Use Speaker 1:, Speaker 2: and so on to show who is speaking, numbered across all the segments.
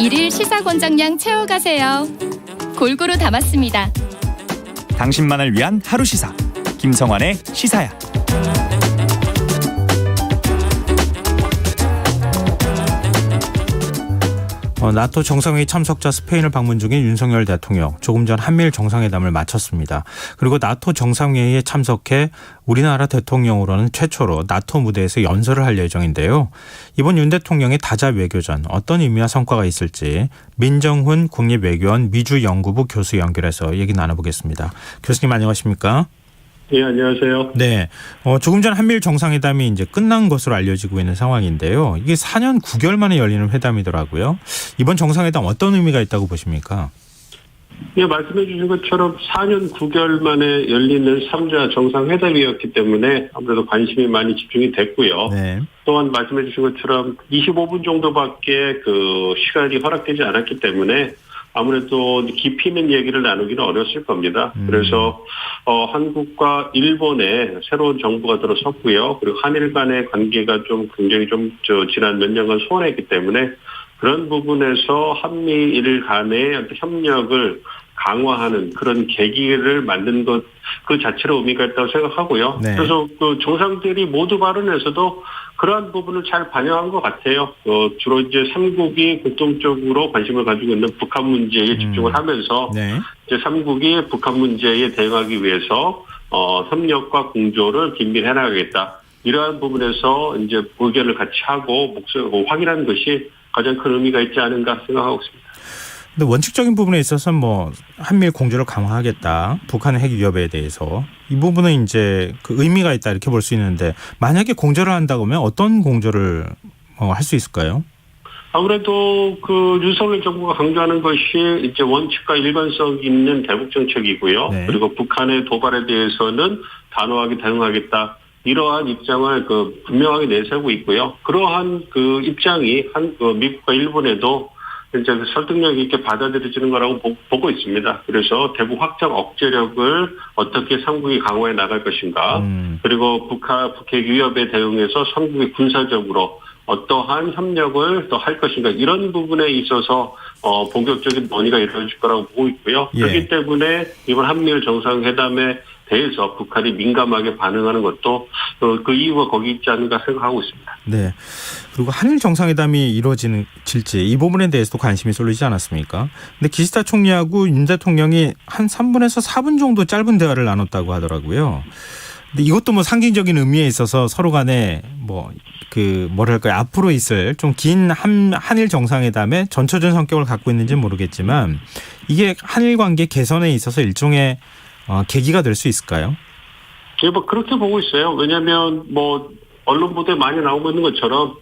Speaker 1: 일일 시사권장량 채워가세요. 골고루 담았습니다.
Speaker 2: 당신만을 위한 하루 시사 김성환의 시사야.
Speaker 3: 나토 정상회의 참석자 스페인을 방문 중인 윤석열 대통령 조금 전 한미일 정상회담을 마쳤습니다. 그리고 나토 정상회의에 참석해 우리나라 대통령으로는 최초로 나토 무대에서 연설을 할 예정인데요. 이번 윤 대통령의 다자 외교전 어떤 의미와 성과가 있을지 민정훈 국립외교원 미주연구부 교수 연결해서 얘기 나눠보겠습니다. 교수님 안녕하십니까?
Speaker 4: 네, 안녕하세요.
Speaker 3: 네, 조금 전 한미일 정상회담이 이제 끝난 것으로 알려지고 있는 상황인데요. 이게 4년 9개월 만에 열리는 회담이더라고요. 이번 정상회담 어떤 의미가 있다고 보십니까?
Speaker 4: 네, 말씀해 주신 것처럼 4년 9개월 만에 열리는 3자 정상회담이었기 때문에 아무래도 관심이 많이 집중이 됐고요.
Speaker 3: 네.
Speaker 4: 또한 말씀해 주신 것처럼 25분 정도밖에 그 시간이 허락되지 않았기 때문에 아무래도 깊이 있는 얘기를 나누기는 어려웠을 겁니다. 그래서 한국과 일본의 새로운 정부가 들어섰고요. 그리고 한일 간의 관계가 좀 굉장히 지난 몇 년간 소원했기 때문에 그런 부분에서 한미일 간의 협력을 강화하는 그런 계기를 만든 것 그 자체로 의미가 있다고 생각하고요.
Speaker 3: 네.
Speaker 4: 그래서 그 정상들이 모두 발언에서도 그러한 부분을 잘 반영한 것 같아요. 주로 이제 3국이 공통적으로 관심을 가지고 있는 북한 문제에 집중을 하면서
Speaker 3: 네.
Speaker 4: 이제 3국이 북한 문제에 대응하기 위해서 협력과 공조를 긴밀히 해나가겠다. 이러한 부분에서 이제 의견을 같이 하고 확인하는 것이 가장 큰 의미가 있지 않은가 생각하고 있습니다.
Speaker 3: 근데 원칙적인 부분에 있어서 뭐 한미일 공조를 강화하겠다. 북한의 핵 위협에 대해서 이 부분은 이제 그 의미가 있다 이렇게 볼 수 있는데 만약에 공조를 한다고 하면 어떤 공조를 할 수 있을까요?
Speaker 4: 아무래도 그 윤석열 정부가 강조하는 것이 이제 원칙과 일관성 있는 대북 정책이고요.
Speaker 3: 네.
Speaker 4: 그리고 북한의 도발에 대해서는 단호하게 대응하겠다. 이러한 입장을 분명하게 내세우고 있고요. 그러한 그 입장이 미국과 일본에도 이제 설득력 있게 받아들여지는 거라고 보고 있습니다. 그래서 대북 확장 억제력을 어떻게 3국이 강화해 나갈 것인가, 그리고 북핵 위협에 대응해서 3국이 군사적으로 어떠한 협력을 더 할 것인가 이런 부분에 있어서 본격적인 논의가 이루어질 거라고 보고 있고요.
Speaker 3: 예.
Speaker 4: 그렇기 때문에 이번 한미일 정상회담에 대해서 북한이 민감하게 반응하는 것도 그 이유가 거기 있지 않은가 생각하고 있습니다.
Speaker 3: 네. 그리고 한일 정상회담이 이루어질지 이 부분에 대해서도 관심이 쏠리지 않았습니까? 근데 기시다 총리하고 윤 대통령이 한 3분에서 4분 정도 짧은 대화를 나눴다고 하더라고요. 근데 이것도 뭐 상징적인 의미에 있어서 서로 간에 앞으로 있을 좀 긴 한일 정상회담의 전초전 성격을 갖고 있는지는 모르겠지만 이게 한일 관계 개선에 있어서 일종의 계기가 될 수 있을까요?
Speaker 4: 예, 그렇게 보고 있어요. 왜냐하면 언론 보도에 많이 나오고 있는 것처럼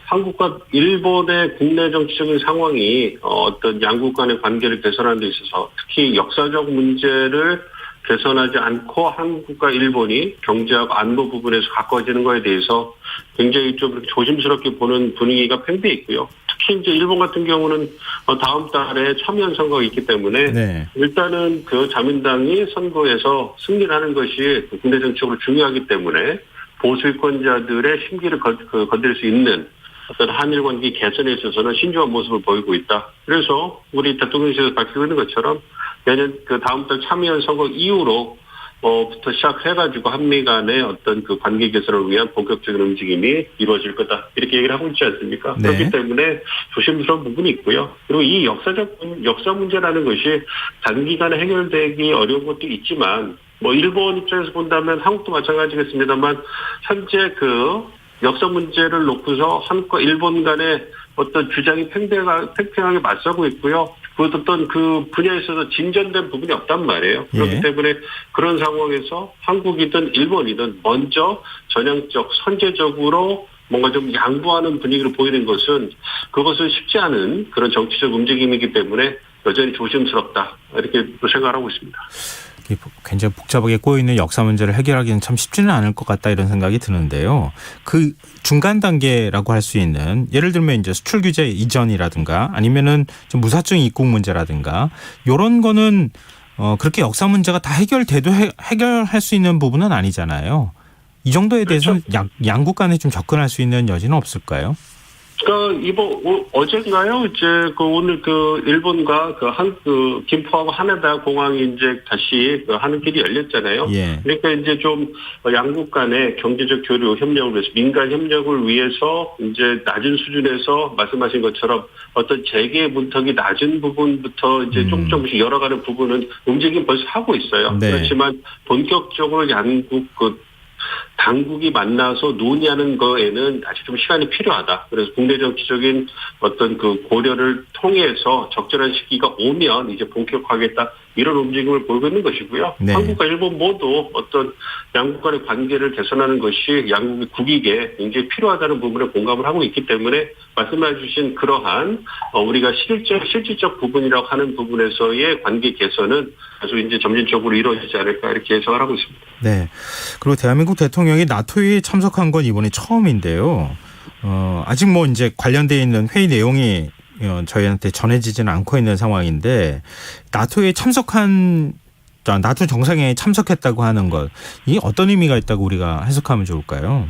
Speaker 4: 한국과 일본의 국내 정치적인 상황이 어떤 양국 간의 관계를 개선하는 데 있어서 특히 역사적 문제를 개선하지 않고 한국과 일본이 경제하고 안보 부분에서 가까워지는 거에 대해서 굉장히 좀 조심스럽게 보는 분위기가 팽배해 있고요. 특히 이제 일본 같은 경우는 다음 달에 참여연 선거가 있기 때문에 네. 일단은 그 자민당이 선거에서 승리를 하는 것이 국내 정치적으로 중요하기 때문에 보수권자들의 심기를 건드릴 수 있는 어떤 한일 관계 개선에 있어서는 신중한 모습을 보이고 있다. 그래서 우리 대통령실에서 밝히고 있는 것처럼 내년 그 다음 달 참여연 선거 이후로 부터 시작해가지고 한미 간의 어떤 그 관계 개선을 위한 본격적인 움직임이 이루어질 거다. 이렇게 얘기를 하고 있지 않습니까? 네. 그렇기 때문에 조심스러운 부분이 있고요. 그리고 이 역사 문제라는 것이 단기간에 해결되기 어려운 것도 있지만 일본 입장에서 본다면 한국도 마찬가지겠습니다만 현재 그 역사 문제를 놓고서 한국과 일본 간의 어떤 주장이 팽팽하게 맞서고 있고요. 그 어떤 그 분야에 있어서 진전된 부분이 없단 말이에요. 그렇기 때문에 그런 상황에서 한국이든 일본이든 먼저 전향적, 선제적으로 뭔가 좀 양보하는 분위기를 보이는 것은 그것은 쉽지 않은 그런 정치적 움직임이기 때문에 여전히 조심스럽다. 이렇게 생각을 하고 있습니다.
Speaker 3: 굉장히 복잡하게 꼬여있는 역사 문제를 해결하기는 참 쉽지는 않을 것 같다 이런 생각이 드는데요. 그 중간 단계라고 할 수 있는 예를 들면 이제 수출 규제 이전이라든가 아니면은 좀 무사증 입국 문제라든가 이런 거는 그렇게 역사 문제가 다 해결돼도 해결할 수 있는 부분은 아니잖아요. 이 정도에 대해서는 양국 간에 좀 접근할 수 있는 여지는 없을까요?
Speaker 4: 그러니까 어젠가요? 이제 오늘 일본과 김포하고 하네다 공항이 이제 다시 하는 길이 열렸잖아요.
Speaker 3: 예.
Speaker 4: 그러니까 이제 좀 양국 간의 경제적 교류 협력을 위해서 민간 협력을 위해서 이제 낮은 수준에서 말씀하신 것처럼 어떤 재계 문턱이 낮은 부분부터 이제 조금씩 열어가는 부분은 움직임 벌써 하고 있어요.
Speaker 3: 네.
Speaker 4: 그렇지만 본격적으로 양국 당국이 만나서 논의하는 거에는 아직 좀 시간이 필요하다. 그래서 국내 정치적인 어떤 고려를 통해서 적절한 시기가 오면 이제 본격화하겠다. 이런 움직임을 보이고 있는 것이고요.
Speaker 3: 네.
Speaker 4: 한국과 일본 모두 어떤 양국 간의 관계를 개선하는 것이 양국의 국익에 굉장히 필요하다는 부분에 공감을 하고 있기 때문에 말씀해 주신 그러한 우리가 실질적 부분이라고 하는 부분에서의 관계 개선은 아주 이제 점진적으로 이루어지지 않을까 이렇게 예상을 하고 있습니다.
Speaker 3: 네. 그리고 대한민국 대통령이 나토에 참석한 건 이번이 처음인데요. 아직 뭐 이제 관련되어 있는 회의 내용이 저희한테 전해지지는 않고 있는 상황인데 나토에 나토 정상회의에 참석했다고 하는 것, 이게 어떤 의미가 있다고 우리가 해석하면 좋을까요?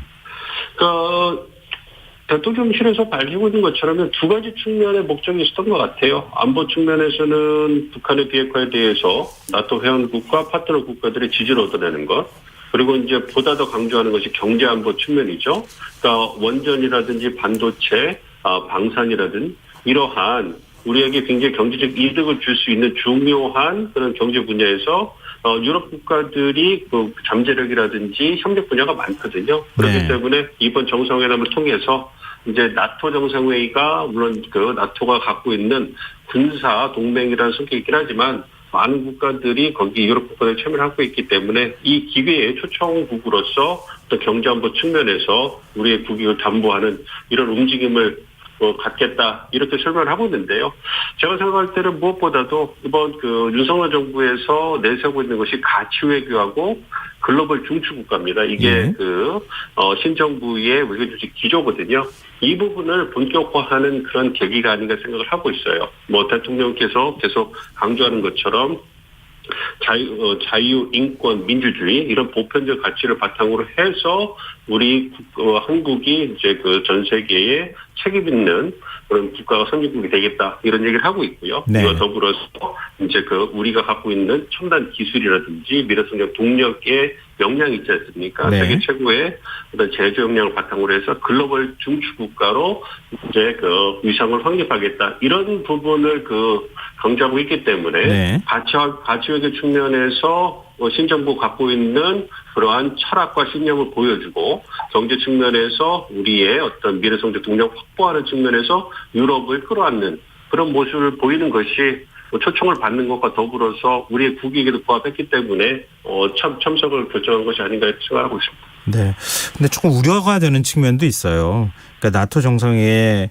Speaker 3: 대통령실에서 밝히고 있는 것처럼 두 가지 측면의 목적이 있었던 것 같아요. 안보 측면에서는 북한의 비핵화에 대해서 나토 회원국과 파트너 국가들의 지지를 얻어내는 것. 그리고 이제 보다 더 강조하는 것이 경제안보 측면이죠. 그러니까 원전이라든지 반도체, 방산이라든지 이러한 우리에게 굉장히 경제적 이득을 줄 수 있는 중요한 그런 경제 분야에서 유럽 국가들이 잠재력이라든지 협력 분야가 많거든요. 그렇기 네.
Speaker 4: 때문에 이번 정상회담을 통해서 이제 나토 정상회의가 물론 나토가 갖고 있는 군사 동맹이라는 성격이 있긴 하지만 많은 국가들이 거기 유럽 국가들이 참여를 하고 있기 때문에 이 기회에 초청국으로서 또 경제안보 측면에서 우리의 국익을 담보하는 이런 움직임을 갖겠다 이렇게 설명을 하고 있는데요. 제가 생각할 때는 무엇보다도 이번 윤석열 정부에서 내세우고 있는 것이 가치 외교하고 글로벌 중추 국가입니다. 이게 신정부의 외교 조직 기조거든요. 이 부분을 본격화하는 그런 계기가 아닌가 생각을 하고 있어요. 대통령께서 계속 강조하는 것처럼 자유, 인권, 민주주의 이런 보편적 가치를 바탕으로 해서 우리 한국이 이제 전 세계에 책임 있는 그런 국가가 선진국이 되겠다 이런 얘기를 하고 있고요.
Speaker 3: 네.
Speaker 4: 이와 더불어서 이제 우리가 갖고 있는 첨단 기술이라든지 미래성장 동력의 역량이 있지 않습니까?
Speaker 3: 네.
Speaker 4: 세계 최고의 어떤 제조 역량을 바탕으로 해서 글로벌 중추 국가로 이제 위상을 확립하겠다 이런 부분을 강조하고 있기 때문에
Speaker 3: 네.
Speaker 4: 가치 외교 측면에서 신정부 갖고 있는 그러한 철학과 신념을 보여주고 경제 측면에서 우리의 어떤 미래성장 동력 확보하는 측면에서 유럽을 끌어안는 그런 모습을 보이는 것이 초청을 받는 것과 더불어서 우리의 국익에도 부합했기 때문에 참석을 결정한 것이 아닌가 생각하고 있습니다.
Speaker 3: 네. 근데 조금 우려가 되는 측면도 있어요. 그러니까 나토 정상회의에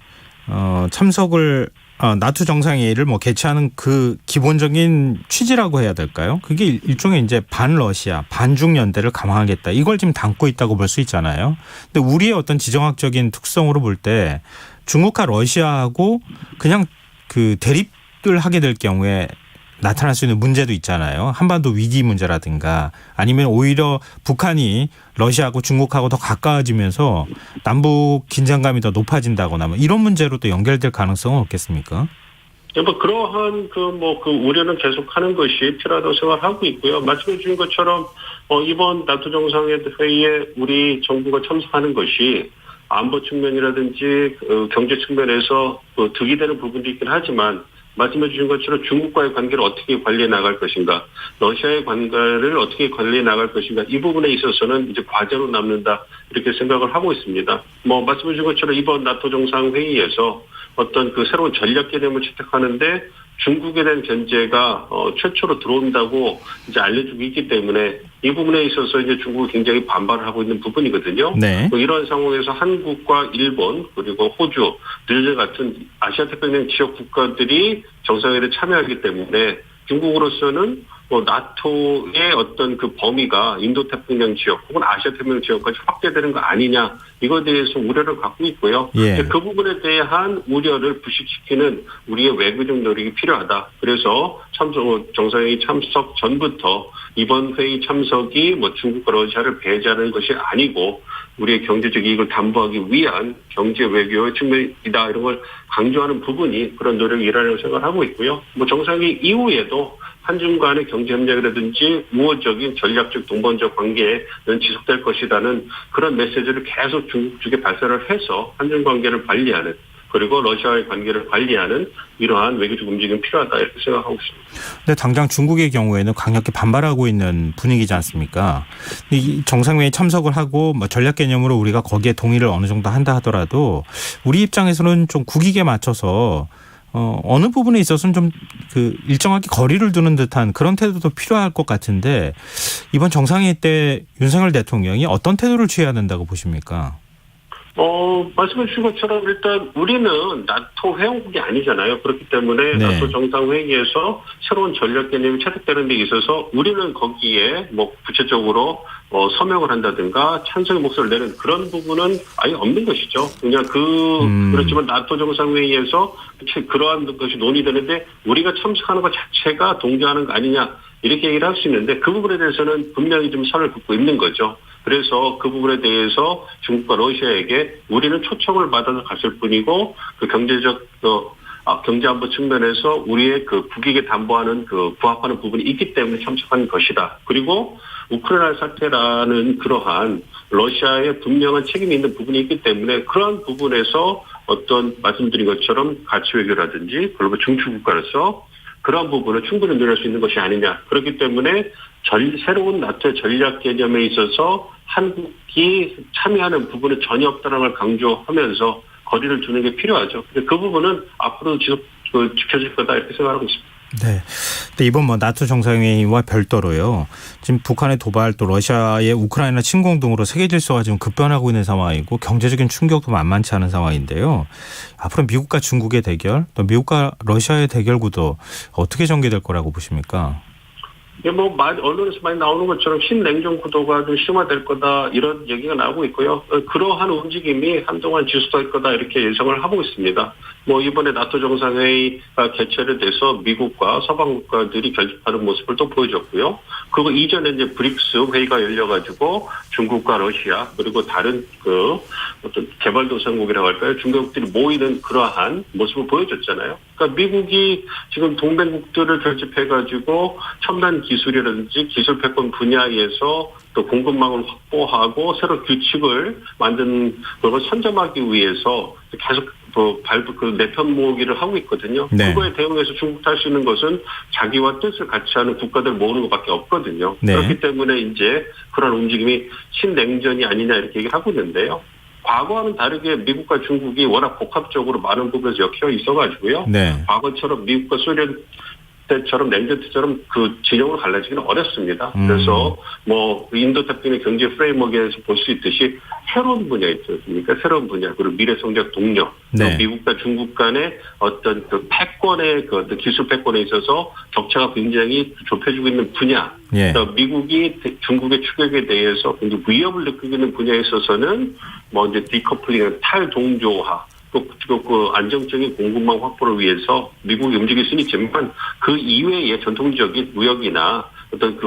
Speaker 3: 나토 정상회의를 개최하는 그 기본적인 취지라고 해야 될까요? 그게 일종의 이제 반러시아, 반중 연대를 강화하겠다. 이걸 지금 담고 있다고 볼 수 있잖아요. 근데 우리의 어떤 지정학적인 특성으로 볼 때 중국과 러시아하고 그냥 대립을 하게 될 경우에 나타날 수 있는 문제도 있잖아요. 한반도 위기 문제라든가 아니면 오히려 북한이 러시아하고 중국하고 더 가까워지면서 남북 긴장감이 더 높아진다거나 이런 문제로 또 연결될 가능성은 없겠습니까?
Speaker 4: 그러한 우려는 계속하는 것이 필요하다고 생각하고 있고요. 말씀해 주신 것처럼 이번 나토 정상회의에 우리 정부가 참석하는 것이 안보 측면이라든지 경제 측면에서 득이 되는 부분도 있긴 하지만 말씀해 주신 것처럼 중국과의 관계를 어떻게 관리해 나갈 것인가, 러시아의 관계를 어떻게 관리해 나갈 것인가, 이 부분에 있어서는 이제 과제로 남는다 이렇게 생각을 하고 있습니다. 말씀해 주신 것처럼 이번 나토 정상회의에서 어떤 새로운 전략 개념을 채택하는데 중국에 대한 견제가 최초로 들어온다고 이제 알려주고 있기 때문에 이 부분에 있어서 이제 중국이 굉장히 반발을 하고 있는 부분이거든요.
Speaker 3: 네.
Speaker 4: 이런 상황에서 한국과 일본 그리고 호주, 뉴질랜드 같은 아시아 태평양 지역 국가들이 정상회의에 참여하기 때문에 중국으로서는 나토의 어떤 그 범위가 인도 태평양 지역 혹은 아시아 태평양 지역까지 확대되는 거 아니냐 이거에 대해서 우려를 갖고 있고요.
Speaker 3: 예.
Speaker 4: 그 부분에 대한 우려를 부식시키는 우리의 외교적 노력이 필요하다. 그래서 정상회의 참석 전부터 이번 회의 참석이 중국과 러시아를 배제하는 것이 아니고 우리의 경제적 이익을 담보하기 위한 경제 외교의 측면이다 이런 걸 강조하는 부분이 그런 노력이 일하려고 생각하고 있고요. 정상회의 이후에도 한중 간의 경제협력이라든지 우호적인 전략적 동반적 관계는 지속될 것이라는 그런 메시지를 계속 중국 쪽에 발사를 해서 한중 관계를 관리하는 그리고 러시아와의 관계를 관리하는 이러한 외교적 움직임이 필요하다 이렇게 생각하고 있습니다.
Speaker 3: 근데 당장 중국의 경우에는 강력히 반발하고 있는 분위기지 않습니까? 이 정상회의 참석을 하고 전략 개념으로 우리가 거기에 동의를 어느 정도 한다 하더라도 우리 입장에서는 좀 국익에 맞춰서 어느 부분에 있어서는 좀 일정하게 거리를 두는 듯한 그런 태도도 필요할 것 같은데 이번 정상회의 때 윤석열 대통령이 어떤 태도를 취해야 된다고 보십니까?
Speaker 4: 말씀해 주신 것처럼 일단 우리는 나토 회원국이 아니잖아요. 그렇기 때문에
Speaker 3: 네.
Speaker 4: 나토 정상회의에서 새로운 전략 개념이 채택되는 데 있어서 우리는 거기에 구체적으로 서명을 한다든가 찬성의 목소리를 내는 그런 부분은 아예 없는 것이죠. 그냥 그렇지만 나토 정상회의에서 그러한 것이 논의되는데 우리가 참석하는 것 자체가 동조하는 거 아니냐 이렇게 얘기를 할 수 있는데 그 부분에 대해서는 분명히 좀 선을 긋고 있는 거죠. 그래서 그 부분에 대해서 중국과 러시아에게 우리는 초청을 받아서 갔을 뿐이고 그 경제적 경제안보 측면에서 우리의 그 국익에 담보하는 부합하는 부분이 있기 때문에 참석한 것이다. 그리고 우크라이나 사태라는 그러한 러시아의 분명한 책임이 있는 부분이 있기 때문에 그러한 부분에서 어떤 말씀드린 것처럼 가치 외교라든지 그리고 중추국가로서 그러한 부분을 충분히 늘릴 수 있는 것이 아니냐. 그렇기 때문에 새로운 나토의 전략 개념에 있어서 한국이 참여하는 부분은 전혀 없다는 걸 강조하면서 거리를 두는 게 필요하죠. 그 부분은 앞으로도 지켜질 거다 이렇게 생각하고 있습니다.
Speaker 3: 네. 근데 이번 나토 정상회의와 별도로요. 지금 북한의 도발 또 러시아의 우크라이나 침공 등으로 세계 질서가 지금 급변하고 있는 상황이고 경제적인 충격도 만만치 않은 상황인데요. 앞으로 미국과 중국의 대결 또 미국과 러시아의 대결 구도 어떻게 전개될 거라고 보십니까?
Speaker 4: 언론에서 많이 나오는 것처럼 신냉전 구도가 좀 심화될 거다 이런 얘기가 나오고 있고요. 그러한 움직임이 한동안 지속될 거다 이렇게 예상을 하고 있습니다. 이번에 나토 정상회의가 개최를 돼서 미국과 서방 국가들이 결집하는 모습을 또 보여줬고요. 그리고 이전에 이제 브릭스 회의가 열려가지고 중국과 러시아 그리고 다른 어떤 개발도상국이라고 할까요? 중국들이 모이는 그러한 모습을 보여줬잖아요. 그러니까 미국이 지금 동맹국들을 결집해가지고 첨단 기술이라든지 기술 패권 분야에서 또 공급망을 확보하고 새로 규칙을 만든 걸 선점하기 위해서 계속 내편 모으기를 하고 있거든요.
Speaker 3: 네.
Speaker 4: 그거에 대응해서 중국도 할 수 있는 것은 자기와 뜻을 같이 하는 국가들 모으는 것밖에 없거든요.
Speaker 3: 네.
Speaker 4: 그렇기 때문에 이제 그런 움직임이 신냉전이 아니냐 이렇게 얘기를 하고 있는데요. 과거와는 다르게 미국과 중국이 워낙 복합적으로 많은 부분에서 엮여 있어가지고요.
Speaker 3: 네.
Speaker 4: 과거처럼 미국과 소련 때처럼 냉전 때처럼 그 진영으로 갈라지기는 어렵습니다. 그래서 인도 태평양 경제 프레임워크에서 볼 수 있듯이 새로운 분야 있지 않습니까? 새로운 분야 그리고 미래 성장 동력,
Speaker 3: 네.
Speaker 4: 미국과 중국 간의 어떤 패권의 기술 패권에 있어서 격차가 굉장히 좁혀지고 있는 분야.
Speaker 3: 예.
Speaker 4: 미국이 중국의 추격에 대해서 굉장히 위협을 느끼고 있는 분야에 있어서는 이제 디커플링, 탈동조화. 그 안정적인 공급망 확보를 위해서 미국이 움직일 수는 있지만 그 이외의 전통적인 무역이나 어떤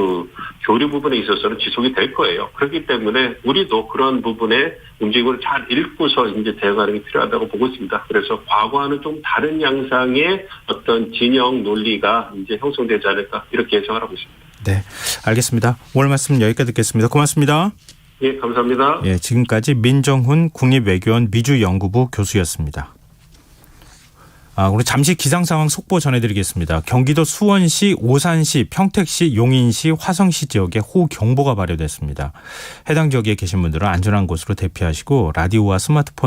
Speaker 4: 교류 부분에 있어서는 지속이 될 거예요. 그렇기 때문에 우리도 그런 부분의 움직임을 잘 읽고서 이제 대응하는 게 필요하다고 보고 있습니다. 그래서 과거와는 좀 다른 양상의 어떤 진영 논리가 이제 형성되지 않을까 이렇게 예상을 하고 있습니다.
Speaker 3: 네, 알겠습니다. 오늘 말씀 여기까지 듣겠습니다. 고맙습니다.
Speaker 4: 예, 감사합니다.
Speaker 3: 예, 지금까지 민정훈 국립외교원 미주연구부 교수였습니다. 우리 잠시 기상 상황 속보 전해드리겠습니다. 경기도 수원시, 오산시, 평택시, 용인시, 화성시 지역에 호우경보가 발효됐습니다. 해당 지역에 계신 분들은 안전한 곳으로 대피하시고 라디오와 스마트폰